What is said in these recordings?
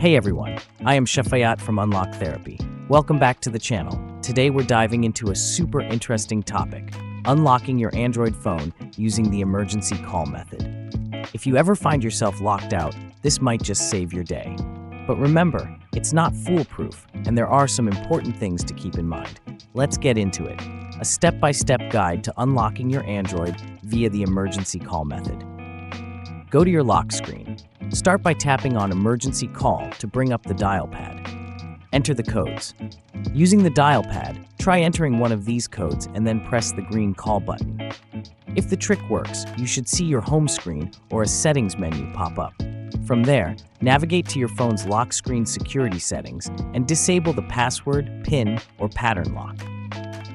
Hey everyone, I am Shafayat from Unlocktherapy. Welcome back to the channel. Today we're diving into a super interesting topic, unlocking your Android phone using the emergency call method. If you ever find yourself locked out, this might just save your day. But remember, it's not foolproof, and there are some important things to keep in mind. Let's get into it. A step-by-step guide to unlocking your Android via the emergency call method. Go to your lock screen. Start by tapping on Emergency Call to bring up the dial pad. Enter the codes. Using the dial pad, try entering one of these codes and then press the green call button. If the trick works, you should see your home screen or a settings menu pop up. From there, navigate to your phone's lock screen security settings and disable the password, PIN, or pattern lock.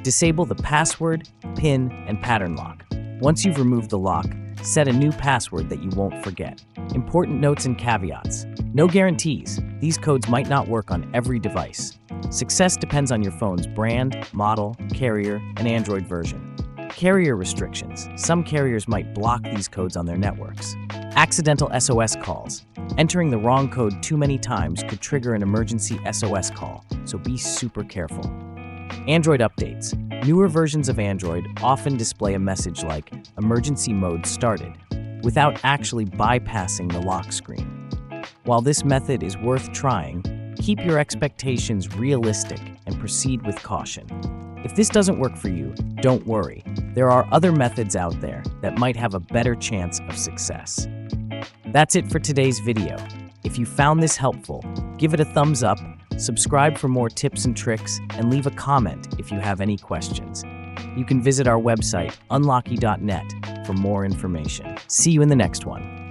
Disable the password, PIN, and pattern lock. Once you've removed the lock, set a new password that you won't forget. Important notes and caveats. No guarantees. These codes might not work on every device. Success depends on your phone's brand, model, carrier, and Android version. Carrier restrictions. Some carriers might block these codes on their networks. Accidental SOS calls. Entering the wrong code too many times could trigger an emergency SOS call, so be super careful. Android updates. Newer versions of Android often display a message like "Emergency mode started," without actually bypassing the lock screen. While this method is worth trying, keep your expectations realistic and proceed with caution. If this doesn't work for you, don't worry. There are other methods out there that might have a better chance of success. That's it for today's video. If you found this helpful, give it a thumbs up, subscribe for more tips and tricks, and leave a comment if you have any questions. You can visit our website, unlocky.net, for more information. See you in the next one.